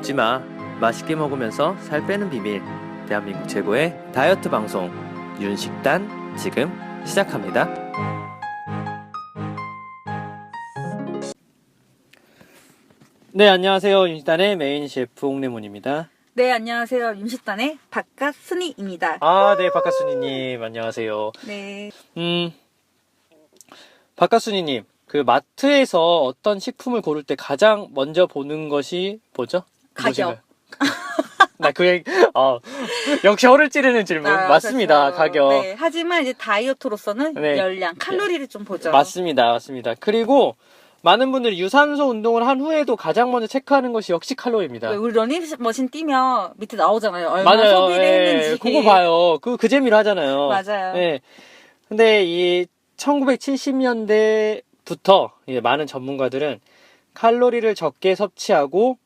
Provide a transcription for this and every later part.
굶지 마. 맛있게 먹으면서 살 빼는 비밀. 대한민국 최고의 다이어트 방송 윤식단 지금 시작합니다. 네, 안녕하세요. 윤식단의 메인 셰프 옥래문입니다. 네, 안녕하세요. 윤식단의 박가순이입니다. 네, 박가순이님 안녕하세요. 네. 박가순이님, 그 마트에서 어떤 식품을 고를 때 가장 먼저 보는 것이 뭐죠? 가격. 역시 허를 찌르는 질문. 맞습니다. 그렇죠. 가격. 네, 하지만 이제 다이어트로서는 네. 열량, 칼로리를 좀 보죠. 맞습니다. 그리고 많은 분들이 유산소 운동을 한 후에도 가장 먼저 체크하는 것이 역시 칼로리입니다. 네, 우리 러닝머신 뛰면 밑에 나오잖아요. 얼마나 맞아요. 소비를 했는지. 그거 봐요. 그 재미로 하잖아요. 맞아요. 네. 근데 이 1970년대부터 많은 전문가들은 칼로리를 적게 섭취하고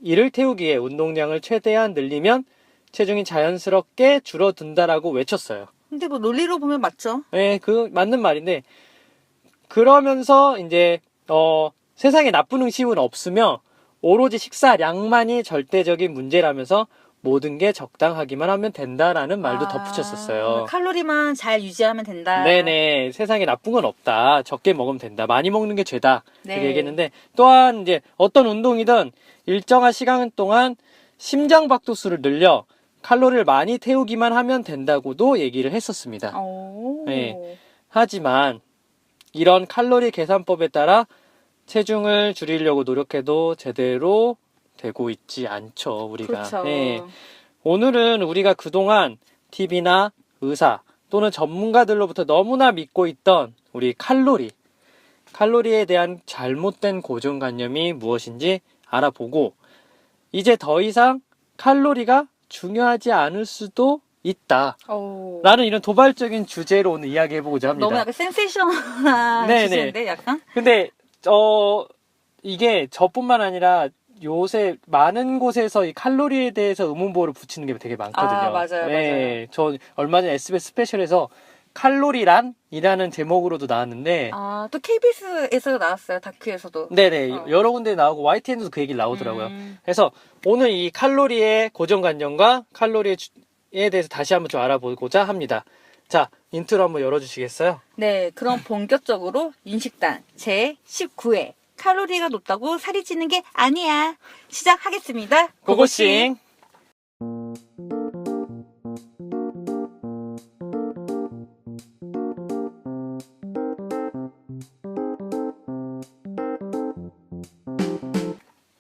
이를 태우기 위해 운동량을 최대한 늘리면 체중이 자연스럽게 줄어든다라고 외쳤어요. 근데 뭐 논리로 보면 맞죠. 네, 그 맞는 말인데 그러면서 이제 세상에 나쁜 음식은 없으며 오로지 식사량만이 절대적인 문제라면서 모든 게 적당하기만 하면 된다라는 말도 덧붙였었어요. 칼로리만 잘 유지하면 된다. 네네, 세상에 나쁜 건 없다. 적게 먹으면 된다. 많이 먹는 게 죄다. 네. 그렇게 얘기했는데 또한 이제 어떤 운동이든 일정한 시간 동안 심장박도수를 늘려 칼로리를 많이 태우기만 하면 된다고도 얘기를 했었습니다. 네. 하지만 이런 칼로리 계산법에 따라 체중을 줄이려고 노력해도 제대로 되고 있지 않죠, 우리가. 그렇죠. 네. 오늘은 우리가 그동안 TV나 의사 또는 전문가들로부터 너무나 믿고 있던 우리 칼로리에 대한 잘못된 고정관념이 무엇인지 알아보고 이제 더 이상 칼로리가 중요하지 않을 수도 있다. 라는 이런 도발적인 주제로 오늘 이야기해보고자 합니다. 너무 약간 센세이션한 주제인데 약간? 근데 이게 저뿐만 아니라 요새 많은 곳에서 이 칼로리에 대해서 의문보호를 붙이는 게 되게 많거든요. 맞아요. 네, 맞아요. 저 얼마 전에 SBS 스페셜에서 칼로리란이라는 제목으로도 나왔는데 또 KBS에서 나왔어요. 다큐에서도. 네네, 여러 군데 나오고 YTN에도 그 얘기를 나오더라고요. 그래서 오늘 이 칼로리의 고정관념과 칼로리에 대해서 다시 한번 좀 알아보고자 합니다. 자, 인트로 한번 열어주시겠어요? 네, 그럼 본격적으로 윤식단 제 19회 칼로리가 높다고 살이 찌는 게 아니야 시작하겠습니다. 고고싱.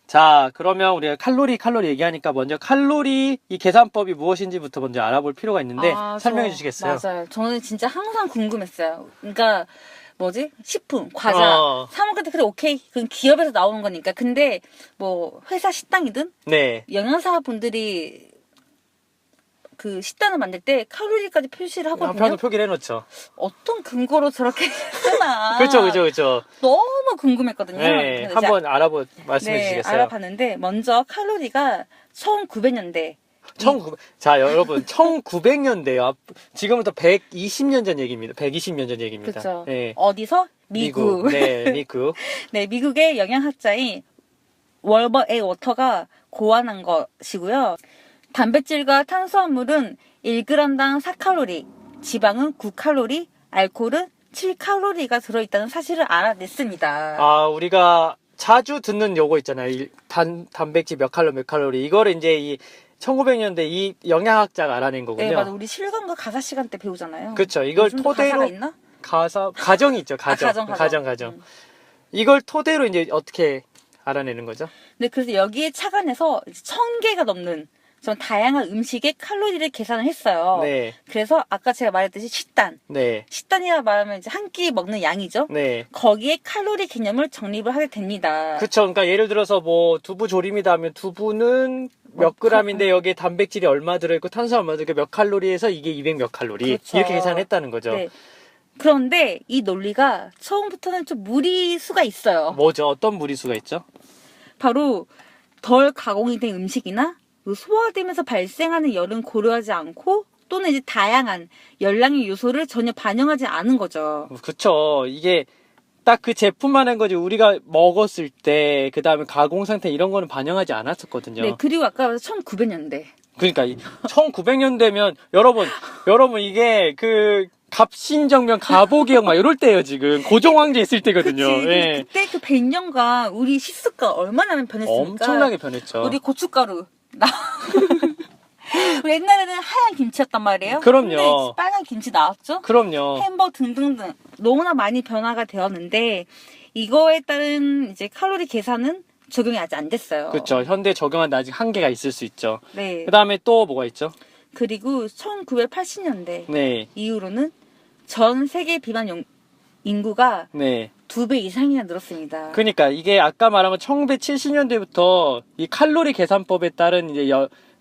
자, 그러면 우리가 칼로리 얘기하니까 먼저 칼로리 이 계산법이 무엇인지부터 먼저 알아볼 필요가 있는데 설명해 주시겠어요? 맞아요. 저는 진짜 항상 궁금했어요. 그러니까 식품, 과자 사 먹을 때 그래 오케이. 그건 기업에서 나오는 거니까. 근데 뭐 회사 식당이든 네. 영양사분들이 그 식단을 만들 때 칼로리까지 표시를 하거든요. 한편으로 표기를 해놓죠. 어떤 근거로 저렇게 쓰나. 그렇죠. 너무 궁금했거든요. 네, 한번 말씀해 주시겠어요? 알아봤는데 먼저 칼로리가 1900년대. 자, 여러분, 1900년대요. 지금부터 120년 전 얘기입니다. 120년 전 얘기입니다. 그렇죠. 네. 어디서? 미국. 네, 미국. 네, 미국의 영양학자인 월버 A 워터가 고안한 것이고요. 단백질과 탄수화물은 1g당 4칼로리, 지방은 9칼로리, 알코올은 7칼로리가 들어있다는 사실을 알아냈습니다. 우리가 자주 듣는 요거 있잖아요. 단백질 몇 칼로리. 이거를 이제 이 1900년대 이 영양학자가 알아낸 거군요. 네, 맞아. 우리 실감과 가사 시간 때 배우잖아요. 그렇죠. 이걸 토대로 가사가 있나? 가정이 있죠. 가정. 이걸 토대로 이제 어떻게 알아내는 거죠? 네, 그래서 여기에 착안해서 1000개가 넘는 전 다양한 음식의 칼로리를 계산을 했어요. 네. 그래서 아까 제가 말했듯이 식단. 네. 식단이라 말하면 이제 한 끼 먹는 양이죠. 네. 거기에 칼로리 개념을 정립을 하게 됩니다. 그쵸. 그러니까 예를 들어서 뭐 두부 조림이다 하면 두부는 몇 그램인데 여기에 단백질이 얼마 들어있고 탄수화물 얼마 들어있고 몇 칼로리에서 이게 200 몇 칼로리. 그렇죠. 이렇게 계산했다는 거죠. 네. 그런데 이 논리가 처음부터는 좀 무리수가 있어요. 뭐죠? 어떤 무리수가 있죠? 바로 덜 가공이 된 음식이나 소화되면서 발생하는 열은 고려하지 않고 또는 이제 다양한 열량의 요소를 전혀 반영하지 않은 거죠. 그쵸. 이게 딱 그 제품만 한 거지 우리가 먹었을 때 그다음에 가공 상태 이런 거는 반영하지 않았었거든요. 네, 그리고 아까 1900년대. 그러니까 1900년대면 여러분 이게 그 갑신정변 가보기역 막 이럴 때예요 지금 고종황제 있을 때거든요. 그치. 예. 그때 그 100년간 우리 식습관 얼마나 변했습니까? 엄청나게 변했죠. 우리 고춧가루. 우리 옛날에는 하얀 김치였단 말이에요. 그럼요. 근데 빨간 김치 나왔죠. 그럼요. 햄버거 등등등 너무나 많이 변화가 되었는데 이거에 따른 이제 칼로리 계산은 적용이 아직 안 됐어요. 그렇죠. 현대 적용한 데 아직 한계가 있을 수 있죠. 네. 그다음에 또 뭐가 있죠? 그리고 1980년대 네. 이후로는 전 세계 비만 인구가 네. 2배 이상이나 늘었습니다. 그러니까 이게 아까 말한 건 1970년대부터 이 칼로리 계산법에 따른 이제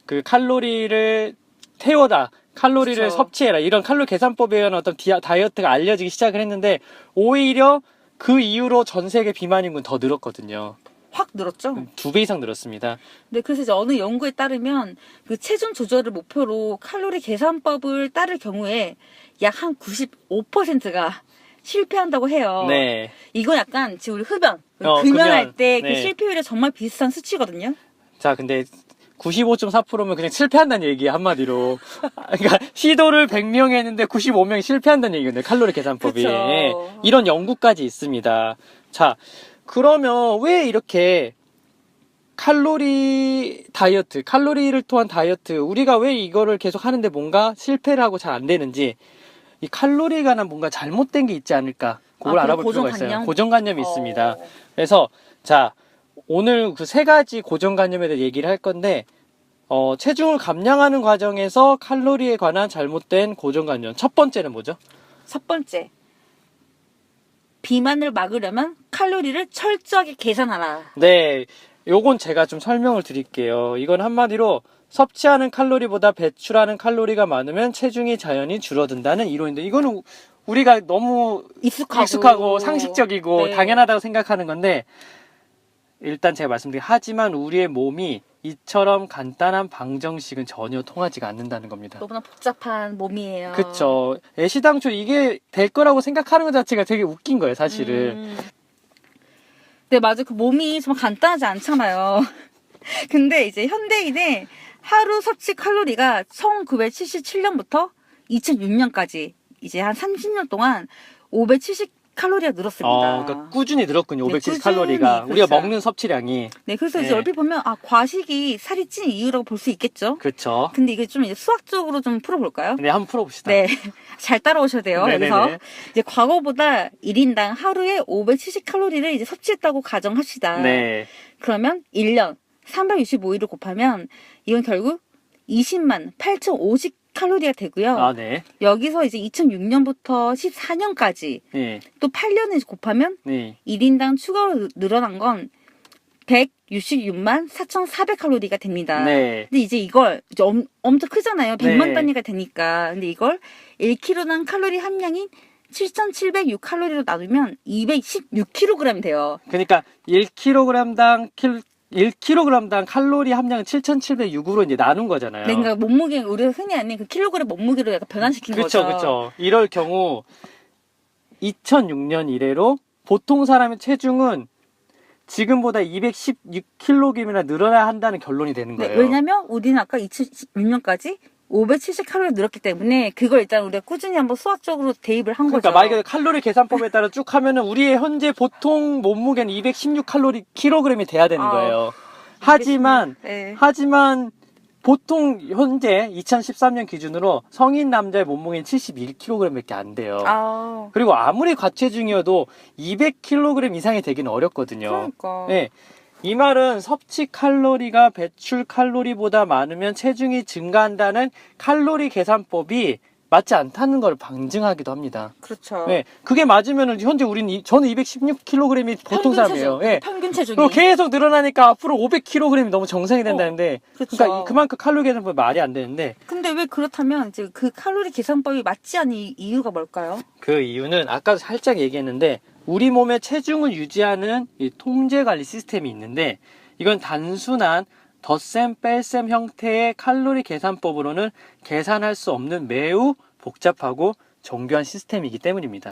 그 칼로리를 태워다, 칼로리를 그쵸. 섭취해라 이런 칼로리 계산법에 의한 어떤 다이어트가 알려지기 시작을 했는데 오히려 그 이후로 전 세계 비만 인구는 더 늘었거든요. 확 늘었죠. 2배 이상 늘었습니다. 네, 그래서 이제 어느 연구에 따르면 그 체중 조절을 목표로 칼로리 계산법을 따를 경우에 약 한 95%가 실패한다고 해요. 네. 이건 약간 지금 우리 흡연, 금연. 금연할 때 그 네. 실패율이 정말 비슷한 수치거든요. 자, 근데 95.4%면 그냥 실패한다는 얘기야, 한마디로. 그러니까 시도를 100명이 했는데 95명이 실패한다는 얘기거든요, 칼로리 계산법이. 그쵸. 예, 이런 연구까지 있습니다. 자, 그러면 왜 이렇게 칼로리 다이어트, 칼로리를 통한 다이어트, 우리가 왜 이거를 계속 하는데 뭔가 실패를 하고 잘 안 되는지, 이 칼로리에 관한 뭔가 잘못된 게 있지 않을까, 그걸 알아볼 필요가 있어요. 고정관념이 있습니다. 그래서, 자, 오늘 그 세 가지 고정관념에 대해 얘기를 할 건데, 체중을 감량하는 과정에서 칼로리에 관한 잘못된 고정관념. 첫 번째는 뭐죠? 첫 번째, 비만을 막으려면 칼로리를 철저하게 계산하라. 네, 요건 제가 좀 설명을 드릴게요. 이건 한마디로 섭취하는 칼로리보다 배출하는 칼로리가 많으면 체중이 자연히 줄어든다는 이론인데, 이거는 우리가 너무 익숙하고 상식적이고 네. 당연하다고 생각하는 건데, 일단 제가 말씀드린 하지만 우리의 몸이 이처럼 간단한 방정식은 전혀 통하지가 않는다는 겁니다. 너무나 복잡한 몸이에요. 그쵸. 애시당초 이게 될 거라고 생각하는 것 자체가 되게 웃긴 거예요, 사실은. 네, 맞아. 그 몸이 정말 간단하지 않잖아요. 근데 이제 현대인의 하루 섭취 칼로리가 1977년부터 2006년까지 이제 한 30년 동안 570칼로리가 늘었습니다. 그러니까 꾸준히 늘었군요, 네, 570칼로리가. 꾸준히, 우리가 그렇죠. 먹는 섭취량이. 네, 그래서 네. 이제 얼핏 보면 과식이 살이 찐 이유라고 볼 수 있겠죠. 그쵸. 근데 이게 좀 이제 수학적으로 좀 풀어볼까요? 네, 한번 풀어봅시다. 네, 잘 따라오셔야 돼요. 네네네. 여기서 이제 과거보다 1인당 하루에 570칼로리를 이제 섭취했다고 가정합시다. 네. 그러면 1년 365일을 곱하면 이건 결국 20만 8,050칼로리가 되고요. 아, 네. 여기서 이제 2006년부터 14년까지 네. 또 8년을 곱하면 네. 1인당 추가로 늘어난 건 166만 4,400칼로리가 됩니다. 네. 근데 이제 이걸 이제 엄청 크잖아요. 100만 네. 단위가 되니까. 근데 이걸 1kg당 칼로리 함량인 7,706칼로리로 나누면 216kg이 돼요. 그러니까 1kg당 칼로리 함량은 7,706으로 이제 나눈 거잖아요. 네, 그러니까 몸무게 우리가 흔히 아는 그 킬로그램 몸무게로 약간 변환시킨 그쵸, 거죠. 그쵸. 이럴 경우 2006년 이래로 보통 사람의 체중은 지금보다 216kg이나 늘어나야 한다는 결론이 되는 네, 거예요. 왜냐면 우리는 아까 2006년까지 570칼로리 늘었기 때문에 그걸 일단 우리가 꾸준히 한번 수학적으로 대입을 한 그러니까 거죠. 말 그대로 칼로리 계산법에 따라 쭉 하면은 우리의 현재 보통 몸무게는 216kg이 돼야 되는 거예요. 하지만 네. 보통 현재 2013년 기준으로 성인 남자의 몸무게는 71kg밖에 안 돼요. 그리고 아무리 과체중이어도 200kg 이상이 되기는 어렵거든요. 그러니까. 네. 이 말은 섭취 칼로리가 배출 칼로리보다 많으면 체중이 증가한다는 칼로리 계산법이 맞지 않다는 걸 방증하기도 합니다. 그렇죠. 네, 그게 맞으면 현재 저는 216kg이 보통 사람이에요. 예. 평균 체중이. 그리고 계속 늘어나니까 앞으로 500kg이 너무 정상이 된다는데, 그렇죠. 그러니까 그만큼 칼로리 계산법이 말이 안 되는데, 근데 왜 그렇다면 이제 그 칼로리 계산법이 맞지 않은 이유가 뭘까요? 그 이유는 아까도 살짝 얘기했는데, 우리 몸의 체중을 유지하는 이 통제 관리 시스템이 있는데, 이건 단순한 덧셈 뺄셈 형태의 칼로리 계산법으로는 계산할 수 없는 매우 복잡하고 정교한 시스템이기 때문입니다.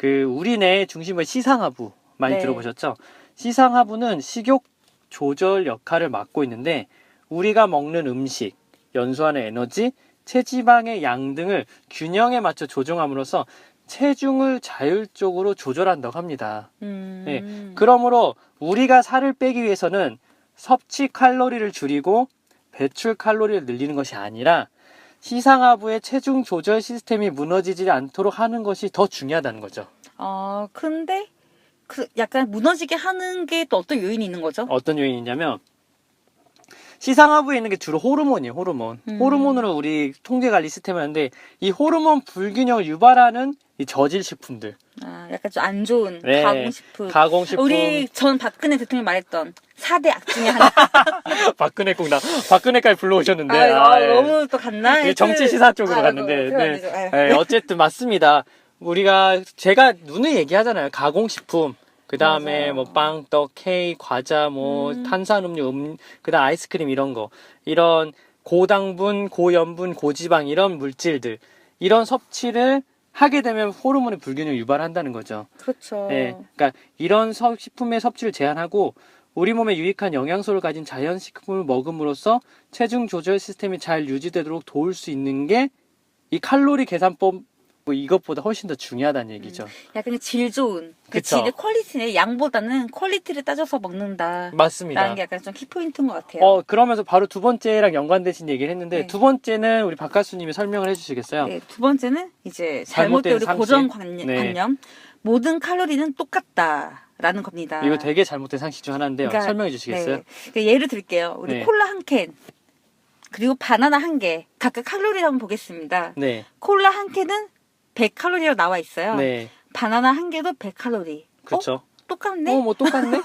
그 우리 뇌의 중심은 시상하부 많이 네. 들어보셨죠? 시상하부는 식욕 조절 역할을 맡고 있는데 우리가 먹는 음식, 연소하는 에너지, 체지방의 양 등을 균형에 맞춰 조정함으로써 체중을 자율적으로 조절한다고 합니다. 네, 그러므로 우리가 살을 빼기 위해서는 섭취 칼로리를 줄이고 배출 칼로리를 늘리는 것이 아니라 시상하부의 체중 조절 시스템이 무너지지 않도록 하는 것이 더 중요하다는 거죠. 근데 그 약간 무너지게 하는 게 또 어떤 요인이 있는 거죠? 어떤 요인이 있냐면 시상하부에 있는 게 주로 호르몬이에요. 호르몬. 호르몬으로 우리 통제관리 시스템을 하는데 이 호르몬 불균형을 유발하는 이 저질 식품들. 약간 좀 안 좋은 네, 가공식품. 가공식품. 우리 전 박근혜 대통령이 말했던 4대 악 중에 하나. 박근혜 꼭 박근혜까지 불러오셨는데. 예. 너무 또 갔나? 예, 정치 시사 쪽으로 갔는데. 네. 어쨌든 맞습니다. 제가 누누이 얘기하잖아요. 가공식품. 그 다음에 맞아요. 뭐 빵, 떡, 케이크, 과자, 뭐 탄산음료, 그다음 아이스크림 이런 거. 이런 고당분, 고염분, 고지방 이런 물질들. 이런 섭취를 하게 되면 호르몬의 불균형을 유발한다는 거죠. 그렇죠. 네, 그러니까 이런 식품의 섭취를 제한하고 우리 몸에 유익한 영양소를 가진 자연식품을 먹음으로써 체중 조절 시스템이 잘 유지되도록 도울 수 있는 게 이 칼로리 계산법 뭐 이것보다 훨씬 더 중요하다는 얘기죠. 약간 질 좋은 그 그쵸. 질의 퀄리티네. 양보다는 퀄리티를 따져서 먹는다. 맞습니다. 라는 게 약간 좀 키포인트인 것 같아요. 그러면서 바로 두 번째랑 연관되신 얘기를 했는데 네. 두 번째는 우리 박가수님이 설명을 해주시겠어요? 네, 두 번째는 이제 잘못된 잘못된 우리 상식. 고정관념. 네. 모든 칼로리는 똑같다라는 겁니다. 이거 되게 잘못된 상식 중 하나인데요. 그러니까, 설명해 주시겠어요? 네. 그러니까 예를 들게요. 우리 네. 콜라 한 캔, 그리고 바나나 한 개, 각각 칼로리를 한번 보겠습니다. 네. 콜라 한 캔은 100칼로리라고 나와 있어요. 네. 바나나 한 개도 100칼로리. 그렇죠. 똑같네? 뭐 똑같네?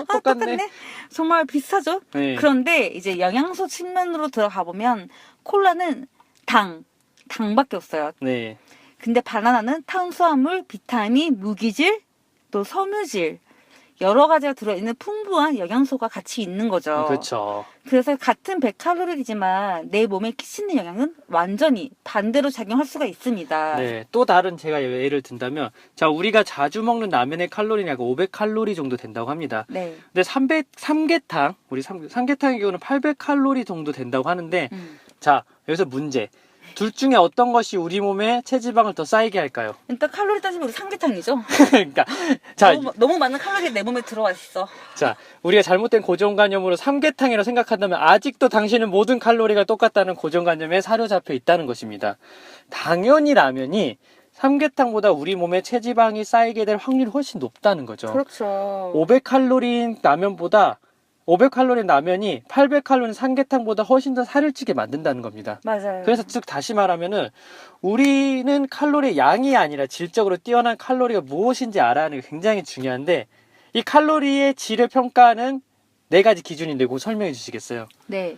똑같네? 정말 비슷하죠? 네. 그런데 이제 영양소 측면으로 들어가 보면 콜라는 당밖에 없어요. 네. 근데 바나나는 탄수화물, 비타민, 무기질, 또 섬유질 여러 가지가 들어있는 풍부한 영양소가 같이 있는 거죠. 그렇죠. 그래서 같은 100칼로리이지만 내 몸에 끼치는 영향은 완전히 반대로 작용할 수가 있습니다. 네, 또 다른 제가 예를 든다면, 자, 우리가 자주 먹는 라면의 칼로리는 약 500칼로리 정도 된다고 합니다. 네. 근데 삼계탕, 삼계탕의 경우는 800칼로리 정도 된다고 하는데, 음. 자, 여기서 문제. 둘 중에 어떤 것이 우리 몸에 체지방을 더 쌓이게 할까요? 일단 칼로리 따지면 우리 삼계탕이죠. 그러니까, 자, 너무 많은 칼로리가 내 몸에 들어와 있어. 자, 우리가 잘못된 고정관념으로 삼계탕이라고 생각한다면 아직도 당신은 모든 칼로리가 똑같다는 고정관념에 사로잡혀 있다는 것입니다. 당연히 라면이 삼계탕보다 우리 몸에 체지방이 쌓이게 될 확률이 훨씬 높다는 거죠. 그렇죠. 500칼로리인 라면보다 500칼로리인 라면이 800칼로리인 삼계탕보다 훨씬 더 살을 찌게 만든다는 겁니다. 맞아요. 그래서 즉 다시 말하면은 우리는 칼로리의 양이 아니라 질적으로 뛰어난 칼로리가 무엇인지 알아야 하는 게 굉장히 중요한데 이 칼로리의 질을 평가하는 4가지 기준인데 그거 설명해 주시겠어요? 네.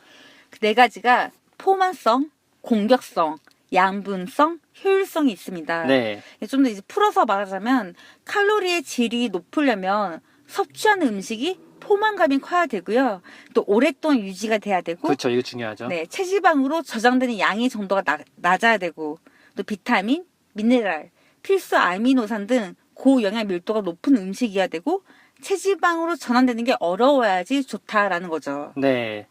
그 4가지가 포만성, 공격성, 양분성, 효율성이 있습니다. 네. 좀 더 이제 풀어서 말하자면 칼로리의 질이 높으려면 섭취하는 음식이 포만감이 커야 되고요. 또 오랫동안 유지가 돼야 되고 그렇죠. 이거 중요하죠. 네, 체지방으로 저장되는 양의 정도가 낮아야 되고 또 비타민, 미네랄, 필수 아미노산 등 고영양 밀도가 높은 음식이어야 되고 체지방으로 전환되는 게 어려워야지 좋다라는 거죠. 네.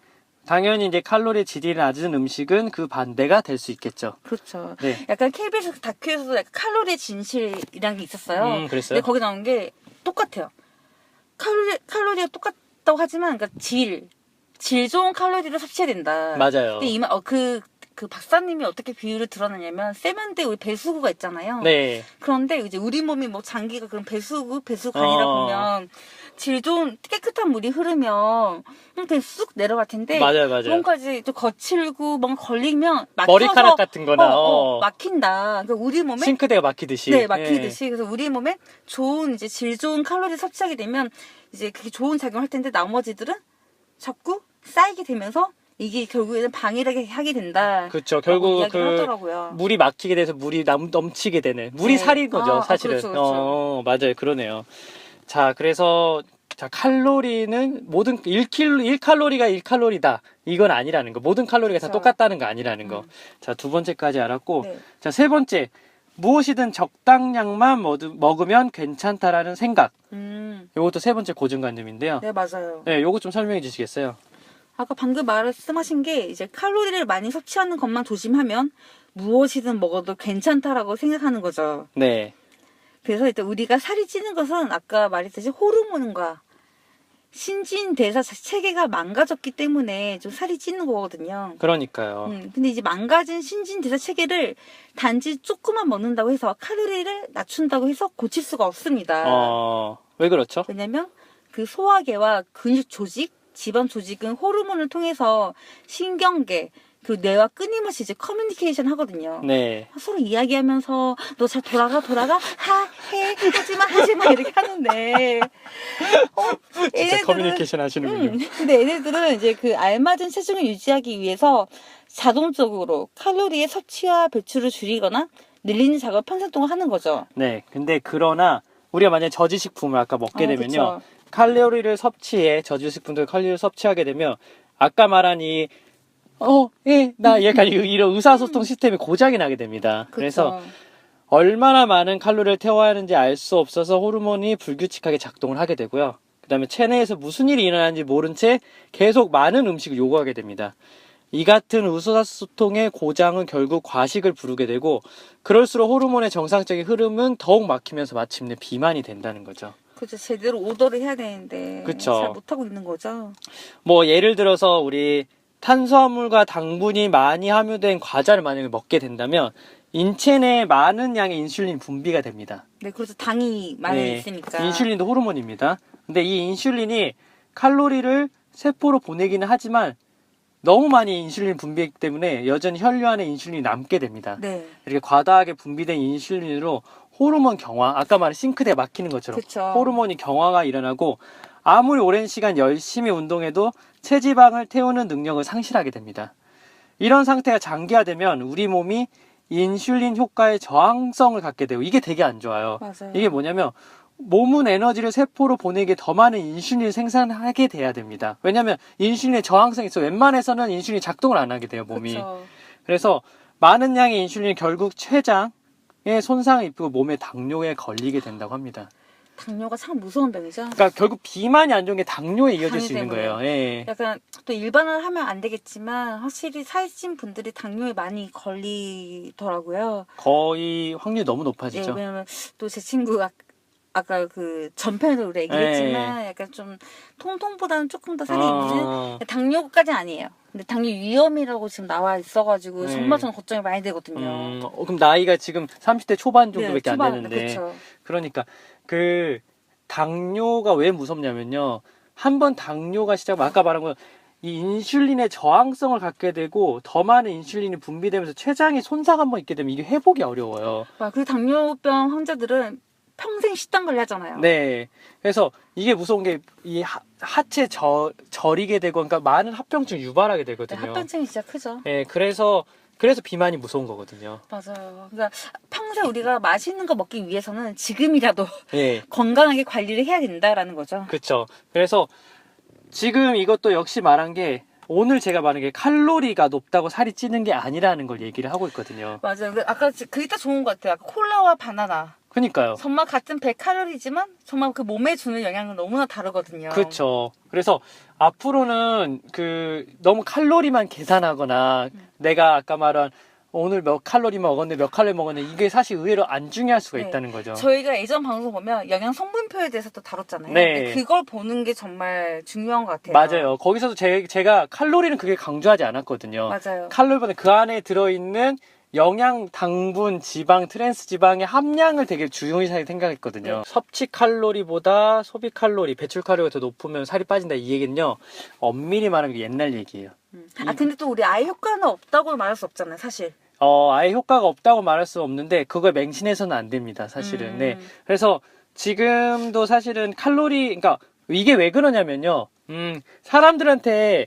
당연히 이제 칼로리 질이 낮은 음식은 그 반대가 될 수 있겠죠. 그렇죠. 네. 약간 KBS 다큐에서도 약간 칼로리 진실이라는 게 있었어요. 그랬어요? 근데 거기 나온 게 똑같아요. 칼로리가 똑같다고 하지만 그러니까 질 좋은 칼로리를 섭취해야 된다. 맞아요. 근데 그 박사님이 어떻게 비율을 드러내냐면 세면대 우리 배수구가 있잖아요. 네. 그런데 이제 우리 몸이 뭐 장기가 그런 배수관이라 보면 질 좋은 깨끗한 물이 흐르면 그냥 쑥 내려갈 텐데 맞아요. 뭔가 이제 좀 거칠고 뭔가 걸리면 막혀서 머리카락 같은 거나 막힌다. 그러니까 우리 몸에 싱크대가 막히듯이. 네, 막히듯이. 그래서 우리 몸에 좋은 이제 질 좋은 칼로리 섭취하게 되면 이제 그게 좋은 작용할 텐데 나머지들은 자꾸 쌓이게 되면서 이게 결국에는 방해를 하게 된다. 그렇죠. 결국 하더라고요. 물이 막히게 돼서 물이 넘치게 되는. 물이 네. 살인 거죠, 사실은. 그렇죠. 맞아요. 그러네요. 자, 그래서 칼로리는 모든 1칼로리가 1칼로리다. 이건 아니라는 거. 모든 칼로리가 다 그렇죠. 똑같다는 거 아니라는 거. 자, 2번째까지 알았고. 네. 자, 3번째. 무엇이든 적당량만 먹으면 괜찮다라는 생각. 요것도 세 번째 고정관념인데요. 네, 맞아요. 네, 요거 좀 설명해 주시겠어요? 아까 방금 말씀하신 게 이제 칼로리를 많이 섭취하는 것만 조심하면 무엇이든 먹어도 괜찮다라고 생각하는 거죠. 네. 그래서 일단 우리가 살이 찌는 것은 아까 말했듯이 호르몬과 신진대사 체계가 망가졌기 때문에 좀 살이 찌는 거거든요. 그러니까요. 근데 이제 망가진 신진대사 체계를 단지 조금만 먹는다고 해서 칼로리를 낮춘다고 해서 고칠 수가 없습니다. 왜 그렇죠? 왜냐면 그 소화계와 근육 조직, 지방 조직은 호르몬을 통해서 신경계, 그 뇌와 끊임없이 이제 커뮤니케이션 하거든요. 네. 서로 이야기하면서 너 잘 돌아가 하지마 이렇게 하는데 진짜 커뮤니케이션 하시는군요. 근데 얘네들은 이제 그 알맞은 체중을 유지하기 위해서 자동적으로 칼로리의 섭취와 배출을 줄이거나 늘리는 작업을 평생 동안 하는 거죠. 네. 근데 그러나 우리가 만약에 저지식품을 아까 먹게 되면요. 그쵸. 칼로리를 섭취해 저지식품들 칼로리를 섭취하게 되면 아까 말한 약간 이런 의사소통 시스템이 고장이 나게 됩니다. 그래서 얼마나 많은 칼로리를 태워야 하는지 알 수 없어서 호르몬이 불규칙하게 작동을 하게 되고요. 그 다음에 체내에서 무슨 일이 일어나는지 모른 채 계속 많은 음식을 요구하게 됩니다. 이 같은 의사소통의 고장은 결국 과식을 부르게 되고 그럴수록 호르몬의 정상적인 흐름은 더욱 막히면서 마침내 비만이 된다는 거죠. 그렇죠. 제대로 오더를 해야 되는데 그쵸. 잘 못하고 있는 거죠. 뭐 예를 들어서 우리 탄수화물과 당분이 많이 함유된 과자를 만약에 먹게 된다면 인체 내에 많은 양의 인슐린 분비가 됩니다. 네, 그래서 당이 많이 있으니까. 인슐린도 호르몬입니다. 근데 이 인슐린이 칼로리를 세포로 보내기는 하지만 너무 많이 인슐린 분비했기 때문에 여전히 혈류 안에 인슐린이 남게 됩니다. 네. 이렇게 과다하게 분비된 인슐린으로 호르몬 경화, 아까 말한 싱크대에 막히는 것처럼 그쵸. 호르몬이 경화가 일어나고 아무리 오랜 시간 열심히 운동해도 체지방을 태우는 능력을 상실하게 됩니다. 이런 상태가 장기화되면 우리 몸이 인슐린 효과에 저항성을 갖게 되고 이게 되게 안 좋아요. 맞아요. 이게 뭐냐면 몸은 에너지를 세포로 보내기에 더 많은 인슐린을 생산하게 돼야 됩니다. 왜냐하면 인슐린에 저항성이 있어 웬만해서는 인슐린이 작동을 안 하게 돼요, 몸이. 그쵸. 그래서 많은 양의 인슐린이 결국 췌장에 손상을 입히고 몸에 당뇨에 걸리게 된다고 합니다. 당뇨가 참 무서운 병이죠. 그러니까 결국 비만이 안 좋은 게 당뇨에 이어질 당뇨 수 있는 때문에. 거예요. 예. 약간 또 일반을 하면 안 되겠지만 확실히 살찐 분들이 당뇨에 많이 걸리더라고요. 거의 확률이 너무 예, 높아지죠. 왜냐면 또 제 친구가 아까 그 전편에도 우리 얘기했지만 약간 좀 통통보다는 조금 더 살이 있는 당뇨까지는 아니에요. 근데 당뇨 위험이라고 지금 나와 있어가지고 정말 저는 걱정이 많이 되거든요. 그럼 나이가 지금 30대 초반 정도밖에 네, 안 초반, 되는데 그쵸. 그러니까 그 당뇨가 왜 무섭냐면요. 한번 당뇨가 시작하면 아까 말한 건 이 인슐린의 저항성을 갖게 되고 더 많은 인슐린이 분비되면서 췌장이 손상 한번 있게 되면 이게 회복이 어려워요. 그 당뇨병 환자들은 평생 식단 관리하잖아요. 네. 그래서 이게 무서운 게 이 하체 저리게 되고 그러니까 많은 합병증 유발하게 네, 되거든요. 합병증이 진짜 크죠. 네, 그래서 비만이 무서운 거거든요. 맞아요. 그러니까 평생 우리가 맛있는 거 먹기 위해서는 지금이라도 네. 건강하게 관리를 해야 된다라는 거죠. 그렇죠. 그래서 지금 이것도 역시 말한 게 오늘 제가 말한 게 칼로리가 높다고 살이 찌는 게 아니라는 걸 얘기를 하고 있거든요. 맞아요. 아까 그게 딱 좋은 것 같아요. 아까 콜라와 바나나. 그러니까요. 정말 같은 100칼로리지만 정말 그 몸에 주는 영향은 너무나 다르거든요. 그렇죠. 그래서 앞으로는 너무 칼로리만 계산하거나 내가 아까 말한 오늘 몇 칼로리 먹었네, 몇 칼로리 먹었네 이게 사실 의외로 안 중요할 수가 네. 있다는 거죠. 저희가 예전 방송 보면 영양 성분표에 대해서 또 다뤘잖아요. 네. 근데 그걸 보는 게 정말 중요한 것 같아요. 맞아요. 거기서도 제가 칼로리는 그게 강조하지 않았거든요. 맞아요. 칼로리보다 그 안에 들어있는 영양, 당분, 지방, 트랜스 지방의 함량을 되게 중요히 생각했거든요. 네. 섭취 칼로리보다 소비 칼로리, 배출 칼로리가 더 높으면 살이 빠진다 이 얘기는요. 엄밀히 말하면 옛날 얘기예요. 근데 또 우리 아예 효과는 없다고 말할 수 없잖아요, 사실. 아예 효과가 없다고 말할 수 없는데 그걸 맹신해서는 안 됩니다, 사실은. 네. 그래서 지금도 사실은 그러니까 이게 왜 그러냐면요. 사람들한테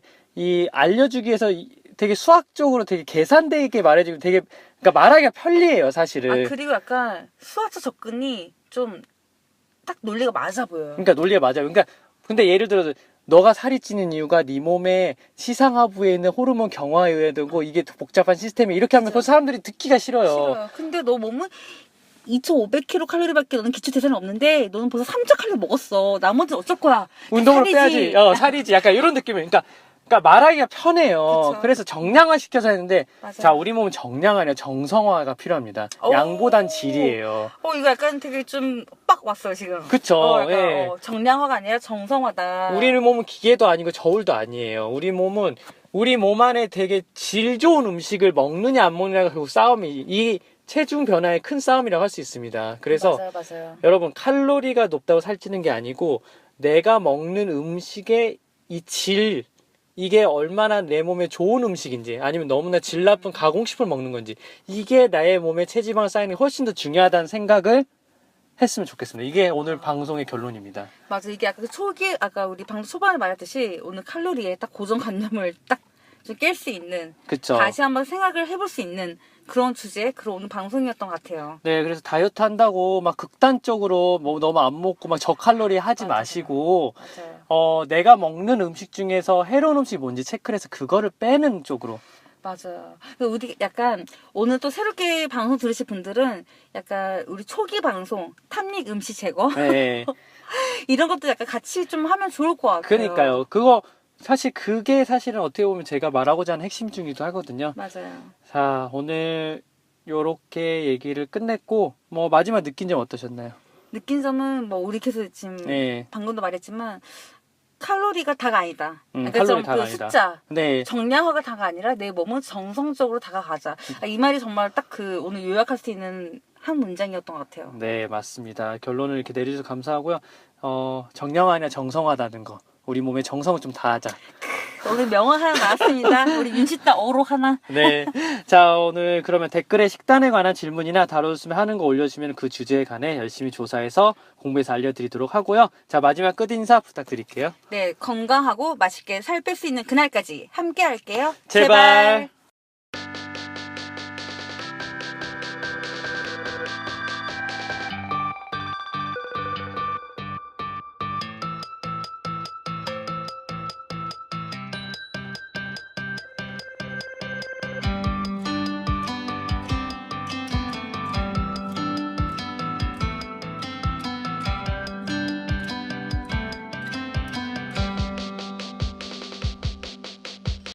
알려주기 위해서 되게 수학적으로 되게 계산되게 말해주고 그러니까 말하기가 편리해요, 사실은. 그리고 약간 수학적 접근이 좀 딱 논리가 맞아 보여요. 그러니까 논리가 맞아요. 그러니까 근데 예를 들어서 너가 살이 찌는 이유가 네 몸에 시상하부에 있는 호르몬 경화에 의해 되고 이게 복잡한 시스템이 이렇게 하면 그 사람들이 듣기가 싫어요. 싫어요. 근데 너 몸은 2,500kcal 밖에 너는 기초 대사는 없는데 너는 벌써 3,000칼로리 먹었어. 나머지는 어쩔 거야? 운동을 살이지. 빼야지. 살이지. 약간 이런 느낌이에요. 그러니까 말하기가 편해요. 그쵸. 그래서 정량화 시켜서 했는데 맞아요. 자, 우리 몸은 정량화 아니라 정성화가 필요합니다. 오. 양보단 질이에요. 이거 약간 되게 좀 빡 왔어요, 지금. 그쵸. 약간, 예. 정량화가 아니라 정성화다. 우리 몸은 기계도 아니고 저울도 아니에요. 우리 몸은 우리 몸 안에 되게 질 좋은 음식을 먹느냐 안 먹느냐가 결국 싸움이 이 체중 변화의 큰 싸움이라고 할 수 있습니다. 그래서 맞아요. 여러분 칼로리가 높다고 살찌는 게 아니고 내가 먹는 음식의 이 질 이게 얼마나 내 몸에 좋은 음식인지 아니면 너무나 질 나쁜 가공식품을 먹는 건지 이게 나의 몸에 체지방을 쌓이는 게 훨씬 더 중요하다는 생각을 했으면 좋겠습니다. 이게 오늘 방송의 결론입니다. 맞아. 이게 아까 아까 우리 방송 초반에 말했듯이 오늘 칼로리에 딱 고정관념을 딱 좀 깰 수 있는 그쵸? 다시 한번 생각을 해볼 수 있는 그런 주제, 그런 오늘 방송이었던 것 같아요. 네, 그래서 다이어트 한다고 막 극단적으로 뭐 너무 안 먹고 막 저칼로리 하지 맞아요. 마시고 맞아요. 내가 먹는 음식 중에서 해로운 음식이 뭔지 체크를 해서 그거를 빼는 쪽으로. 맞아요. 우리 약간 오늘 또 새롭게 방송 들으실 분들은 약간 우리 초기 방송 탐닉 음식 제거 네. 이런 것도 약간 같이 좀 하면 좋을 것 같아요. 그러니까요. 그거 사실 그게 사실은 어떻게 보면 제가 말하고자 하는 핵심 중이기도 하거든요. 맞아요. 자, 오늘 요렇게 얘기를 끝냈고 뭐 마지막 느낀 점 어떠셨나요? 느낀 점은 뭐 우리 계속 지금 네. 방금도 말했지만 칼로리가 다가 아니다. 칼로리 좀 다가 그 아니다. 숫자. 네. 정량화가 다가 아니라 내 몸은 정성적으로 다가가자. 이 말이 정말 딱 그 오늘 요약할 수 있는 한 문장이었던 것 같아요. 네, 맞습니다. 결론을 이렇게 내려주셔서 감사하고요. 정량화 아니라 정성화다는 거. 우리 몸에 정성을 좀 다하자. 오늘 명언 하나 나왔습니다. 우리 윤시따 어로 하나. 네. 자, 오늘 그러면 댓글에 식단에 관한 질문이나 다뤄줬으면 하는 거 올려주시면 그 주제에 관해 열심히 조사해서 공부해서 알려드리도록 하고요. 자, 마지막 끝 인사 부탁드릴게요. 네, 건강하고 맛있게 살 뺄 수 있는 그날까지 함께 할게요. 제발.